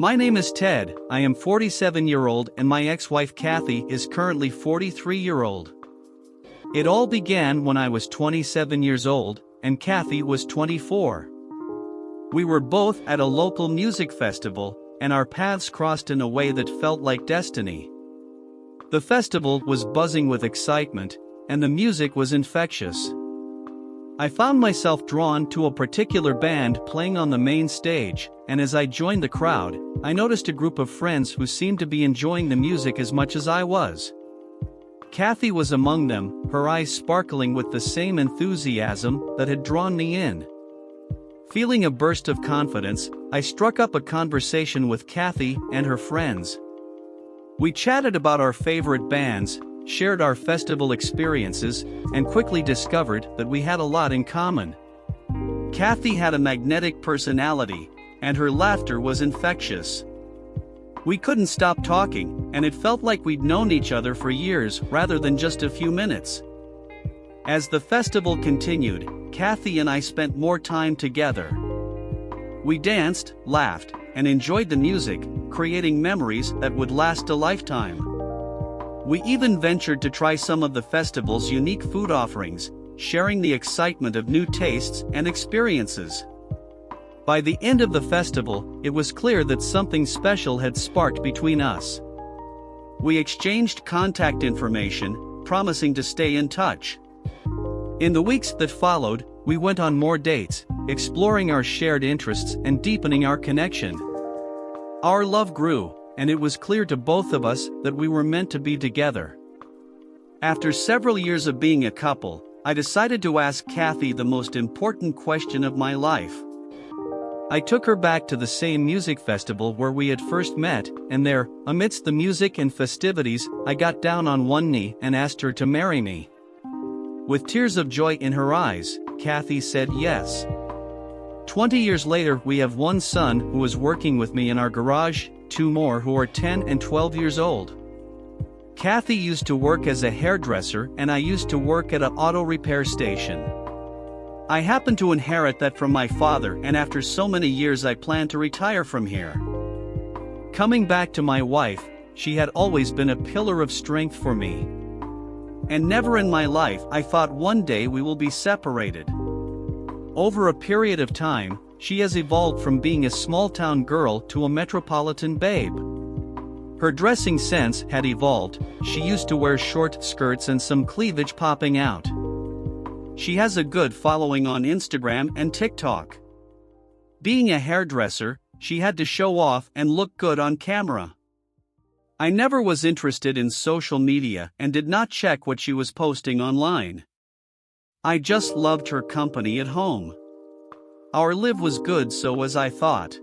My name is Ted, I am 47-year-old and my ex-wife Kathy is currently 43-year-old. It all began when I was 27 years old, and Kathy was 24. We were both at a local music festival, and our paths crossed in a way that felt like destiny. The festival was buzzing with excitement, and the music was infectious. I found myself drawn to a particular band playing on the main stage, and as I joined the crowd, I noticed a group of friends who seemed to be enjoying the music as much as I was. Kathy was among them, her eyes sparkling with the same enthusiasm that had drawn me in. Feeling a burst of confidence, I struck up a conversation with Kathy and her friends. We chatted about our favorite bands, shared our festival experiences, and quickly discovered that we had a lot in common. Kathy had a magnetic personality, and her laughter was infectious. We couldn't stop talking, and it felt like we'd known each other for years rather than just a few minutes. As the festival continued, Kathy and I spent more time together. We danced, laughed, and enjoyed the music, creating memories that would last a lifetime. We even ventured to try some of the festival's unique food offerings, sharing the excitement of new tastes and experiences. By the end of the festival, it was clear that something special had sparked between us. We exchanged contact information, promising to stay in touch. In the weeks that followed, we went on more dates, exploring our shared interests and deepening our connection. Our love grew, and it was clear to both of us that we were meant to be together. After several years of being a couple, I decided to ask Kathy the most important question of my life. I took her back to the same music festival where we had first met, and there, amidst the music and festivities, I got down on one knee and asked her to marry me. With tears of joy in her eyes, Kathy said yes. 20 years later, we have one son who is working with me in our garage, two more who are 10 and 12 years old. Kathy used to work as a hairdresser and I used to work at an auto repair station. I happened to inherit that from my father, and after so many years I plan to retire from here. Coming back to my wife, she had always been a pillar of strength for me. And never in my life I thought one day we will be separated. Over a period of time, she has evolved from being a small-town girl to a metropolitan babe. Her dressing sense had evolved, she used to wear short skirts and some cleavage popping out. She has a good following on Instagram and TikTok. Being a hairdresser, she had to show off and look good on camera. I never was interested in social media and did not check what she was posting online. I just loved her company at home. Our live was good, so as I thought.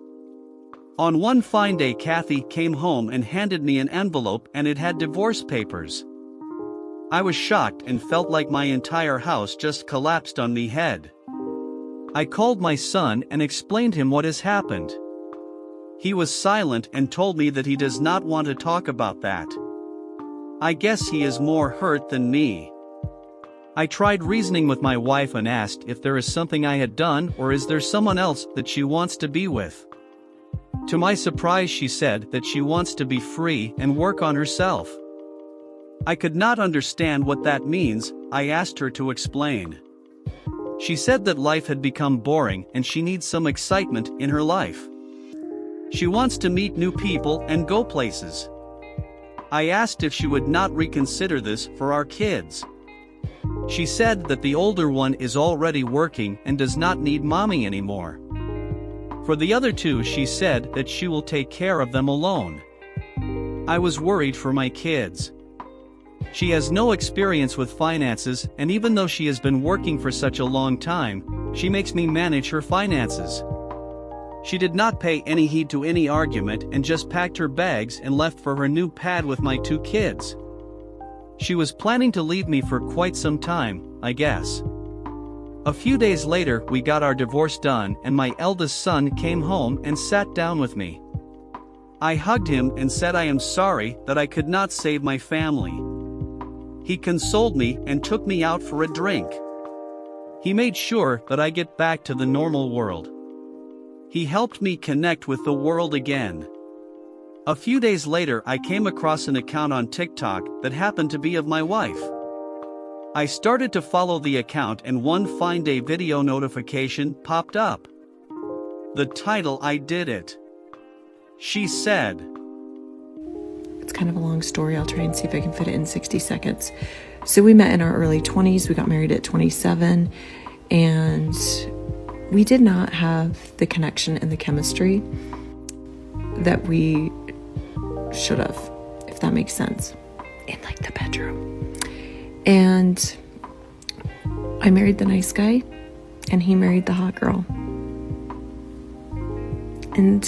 On one fine day, Kathy came home and handed me an envelope, and it had divorce papers. I was shocked and felt like my entire house just collapsed on me head. I called my son and explained him what has happened. He was silent and told me that he does not want to talk about that. I guess he is more hurt than me. I tried reasoning with my wife and asked if there is something I had done or is there someone else that she wants to be with. To my surprise, she said that she wants to be free and work on herself. I could not understand what that means. I asked her to explain. She said that life had become boring and she needs some excitement in her life. She wants to meet new people and go places. I asked if she would not reconsider this for our kids. She said that the older one is already working and does not need mommy anymore. For the other two, she said that she will take care of them alone. I was worried for my kids. She has no experience with finances, and even though she has been working for such a long time, she makes me manage her finances. She did not pay any heed to any argument and just packed her bags and left for her new pad with my two kids. She was planning to leave me for quite some time, I guess. A few days later, we got our divorce done and my eldest son came home and sat down with me. I hugged him and said I am sorry that I could not save my family. He consoled me and took me out for a drink. He made sure that I get back to the normal world. He helped me connect with the world again. A few days later, I came across an account on TikTok that happened to be of my wife. I started to follow the account and one fine day video notification popped up. The title, "I Did It." She said, It's kind of a long story. I'll try and see if I can fit it in 60 seconds. So we met in our early 20s. We got married at 27. And we did not have the connection and the chemistry that we should have, if that makes sense, in like the bedroom. And I married the nice guy, and he married the hot girl. And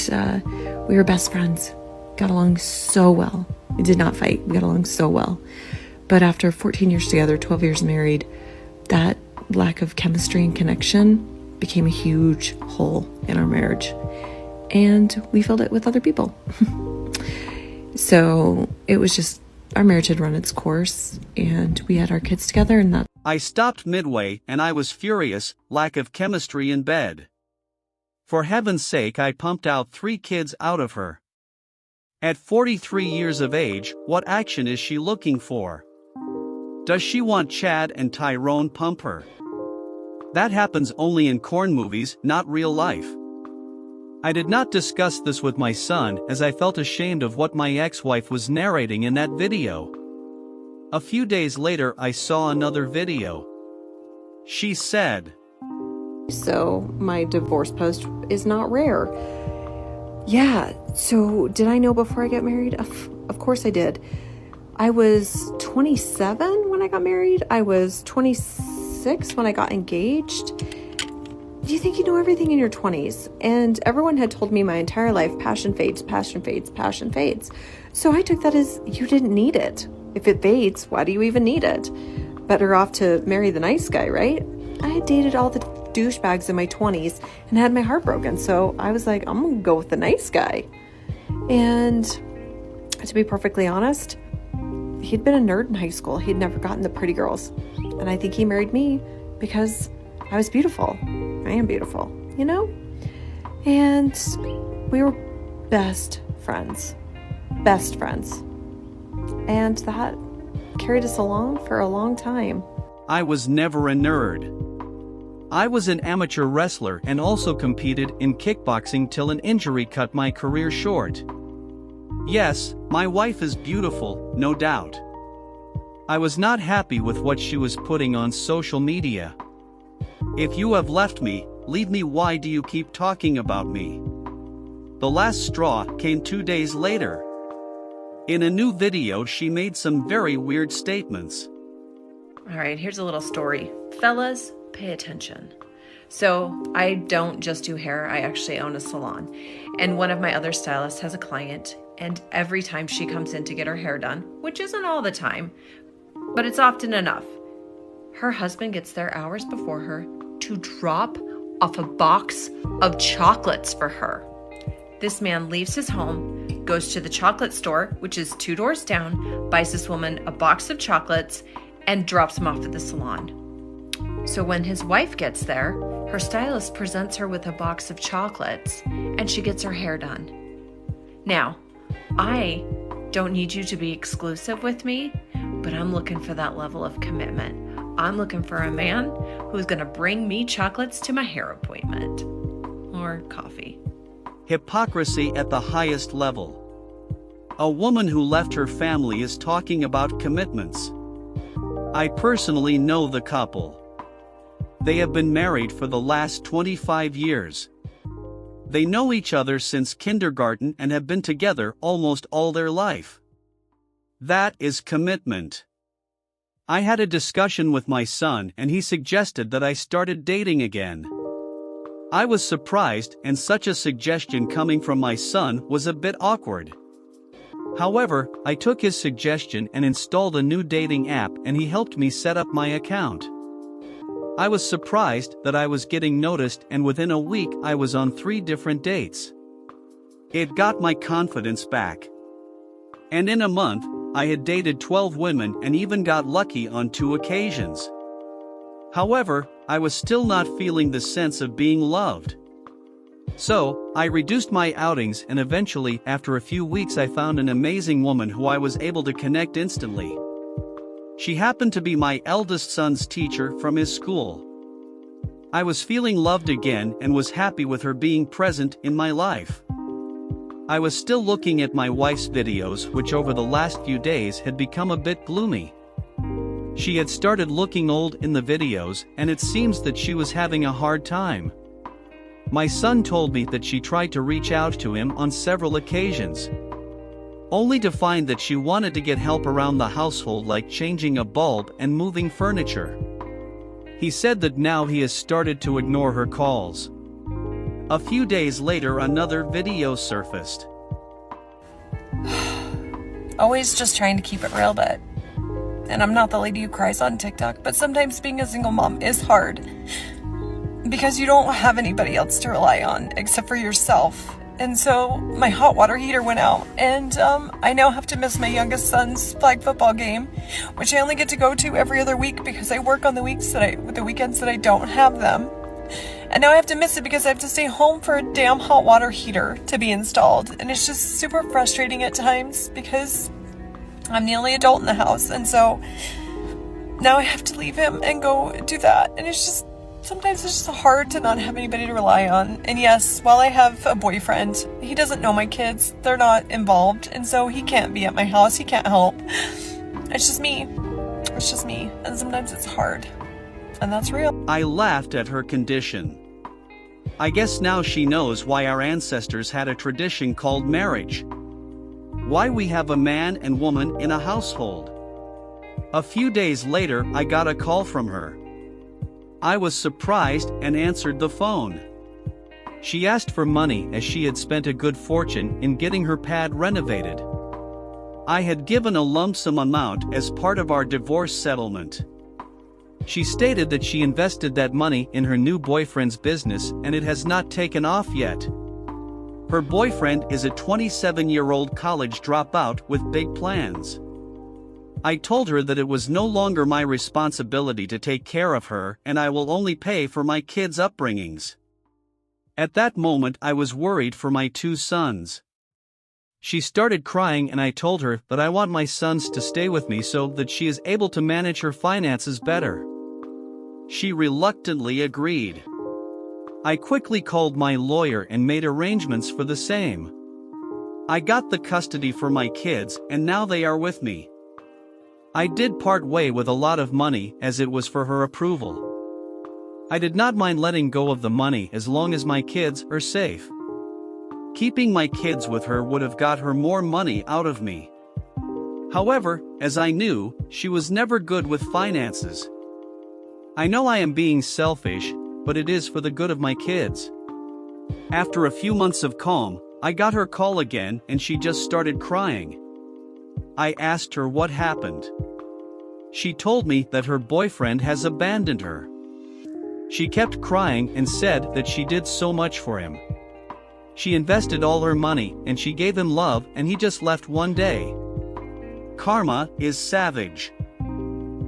we were best friends. Got along so well. We did not fight. We got along so well. But after 14 years together, 12 years married, that lack of chemistry and connection became a huge hole in our marriage. And we filled it with other people. So it was just, our marriage had run its course, and we had our kids together, and that. I stopped midway and I was furious, lack of chemistry in bed. For heaven's sake, I pumped out 3 kids out of her. At 43 years of age, what action is she looking for? Does she want Chad and Tyrone pump her? That happens only in corn movies, not real life. I did not discuss this with my son as I felt ashamed of what my ex-wife was narrating in that video. A few days later, I saw another video. She said, So my divorce post is not rare. Yeah, so did I know before I got married? Of course I did. I was 27 when I got married. I was 26 when I got engaged. Do you think you know everything in your 20s? And everyone had told me my entire life, passion fades, passion fades, passion fades. So I took that as you didn't need it. If it fades, why do you even need it? Better off to marry the nice guy, right? I had dated all the douchebags in my 20s and had my heart broken. So I was like, I'm going to go with the nice guy. And to be perfectly honest, he'd been a nerd in high school. He'd never gotten the pretty girls. And I think he married me because I was beautiful. I am beautiful, you know? And we were best friends. Best friends. And that carried us along for a long time. I was never a nerd. I was an amateur wrestler and also competed in kickboxing till an injury cut my career short. Yes, my wife is beautiful, no doubt. I was not happy with what she was putting on social media. If you have left me, leave me. Why do you keep talking about me? The last straw came 2 days later. In a new video, she made some very weird statements. All right, here's a little story. Fellas, pay attention. So I don't just do hair, I actually own a salon. And one of my other stylists has a client, and every time she comes in to get her hair done, which isn't all the time, but it's often enough, her husband gets there hours before her to drop off a box of chocolates for her. This man leaves his home, goes to the chocolate store, which is 2 doors down, buys this woman a box of chocolates, and drops them off at the salon. So when his wife gets there, her stylist presents her with a box of chocolates, and she gets her hair done. Now, I don't need you to be exclusive with me, but I'm looking for that level of commitment. I'm looking for a man who's going to bring me chocolates to my hair appointment. Or coffee. Hypocrisy at the highest level. A woman who left her family is talking about commitments. I personally know the couple. They have been married for the last 25 years. They know each other since kindergarten and have been together almost all their life. That is commitment. I had a discussion with my son and he suggested that I started dating again. I was surprised, and such a suggestion coming from my son was a bit awkward. However, I took his suggestion and installed a new dating app, and he helped me set up my account. I was surprised that I was getting noticed, and within a week I was on 3 different dates. It got my confidence back. And in a month, I had dated 12 women and even got lucky on 2 occasions. However, I was still not feeling the sense of being loved. So, I reduced my outings, and eventually, after a few weeks, I found an amazing woman who I was able to connect instantly. She happened to be my eldest son's teacher from his school. I was feeling loved again and was happy with her being present in my life. I was still looking at my wife's videos, which over the last few days had become a bit gloomy. She had started looking old in the videos, and it seems that she was having a hard time. My son told me that she tried to reach out to him on several occasions, only to find that she wanted to get help around the household, like changing a bulb and moving furniture. He said that now he has started to ignore her calls. A few days later, another video surfaced. Always just trying to keep it real, but... And I'm not the lady who cries on TikTok, but sometimes being a single mom is hard. Because you don't have anybody else to rely on except for yourself. And so my hot water heater went out, and I now have to miss my youngest son's flag football game, which I only get to go to every other week because I work on the weekends that I don't have them. And now I have to miss it because I have to stay home for a damn hot water heater to be installed. And it's just super frustrating at times because I'm the only adult in the house, and so now I have to leave him and go do that. And it's just, sometimes it's just hard to not have anybody to rely on. And yes, while I have a boyfriend, he doesn't know my kids. They're not involved, and so he can't be at my house. He can't help. It's just me. It's just me. And sometimes it's hard. And that's real. I laughed at her condition. I guess now she knows why our ancestors had a tradition called marriage. Why we have a man and woman in a household. A few days later, I got a call from her. I was surprised and answered the phone. She asked for money as she had spent a good fortune in getting her pad renovated. I had given a lump sum amount as part of our divorce settlement. She stated that she invested that money in her new boyfriend's business and it has not taken off yet. Her boyfriend is a 27-year-old college dropout with big plans. I told her that it was no longer my responsibility to take care of her and I will only pay for my kids' upbringings. At that moment, I was worried for my two sons. She started crying and I told her that I want my sons to stay with me so that she is able to manage her finances better. She reluctantly agreed. I quickly called my lawyer and made arrangements for the same. I got the custody for my kids and now they are with me. I did part way with a lot of money as it was for her approval. I did not mind letting go of the money as long as my kids are safe. Keeping my kids with her would have got her more money out of me. However, as I knew, she was never good with finances. I know I am being selfish, but it is for the good of my kids. After a few months of calm, I got her call again and she just started crying. I asked her what happened. She told me that her boyfriend has abandoned her. She kept crying and said that she did so much for him. She invested all her money and she gave him love and he just left one day. Karma is savage.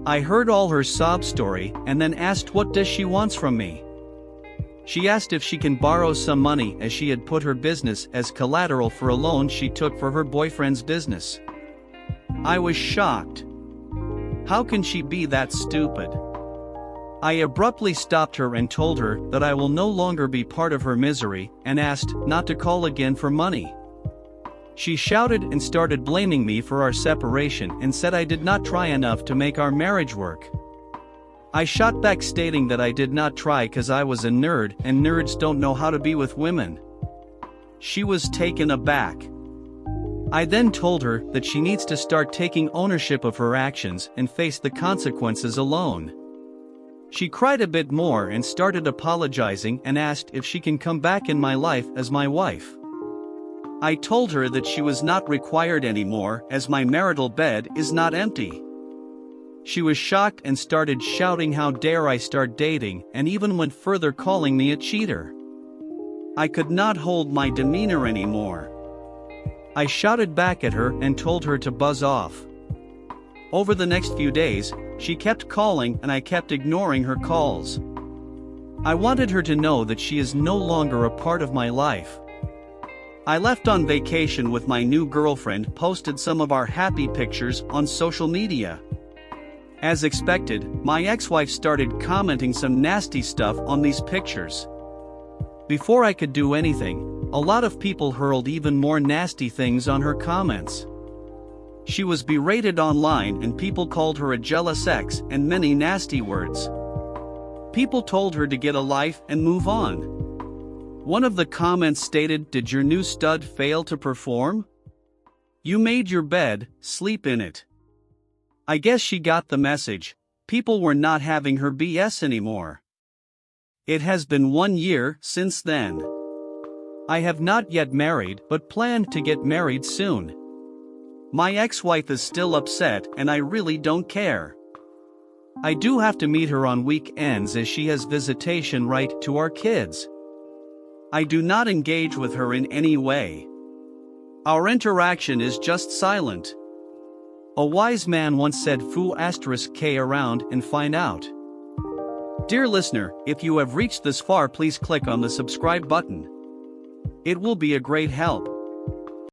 I heard all her sob story and then asked what does she wants from me. She asked if she can borrow some money as she had put her business as collateral for a loan she took for her boyfriend's business. I was shocked. How can she be that stupid? I abruptly stopped her and told her that I will no longer be part of her misery and asked not to call again for money. She shouted and started blaming me for our separation and said I did not try enough to make our marriage work. I shot back stating that I did not try because I was a nerd and nerds don't know how to be with women. She was taken aback. I then told her that she needs to start taking ownership of her actions and face the consequences alone. She cried a bit more and started apologizing and asked if she can come back in my life as my wife. I told her that she was not required anymore as my marital bed is not empty. She was shocked and started shouting how dare I start dating and even went further calling me a cheater. I could not hold my demeanor anymore. I shouted back at her and told her to buzz off. Over the next few days, she kept calling and I kept ignoring her calls. I wanted her to know that she is no longer a part of my life. I left on vacation with my new girlfriend, posted some of our happy pictures on social media. As expected, my ex-wife started commenting some nasty stuff on these pictures. Before I could do anything, a lot of people hurled even more nasty things on her comments. She was berated online and people called her a jealous ex and many nasty words. People told her to get a life and move on. One of the comments stated, "Did your new stud fail to perform? You made your bed, sleep in it." I guess she got the message. People were not having her BS anymore. It has been 1 year since then. I have not yet married but plan to get married soon. My ex-wife is still upset and I really don't care. I do have to meet her on weekends as she has visitation right to our kids. I do not engage with her in any way. Our interaction is just silent. A wise man once said, "Foo *k around and find out." Dear listener, if you have reached this far, please click on the subscribe button. It will be a great help.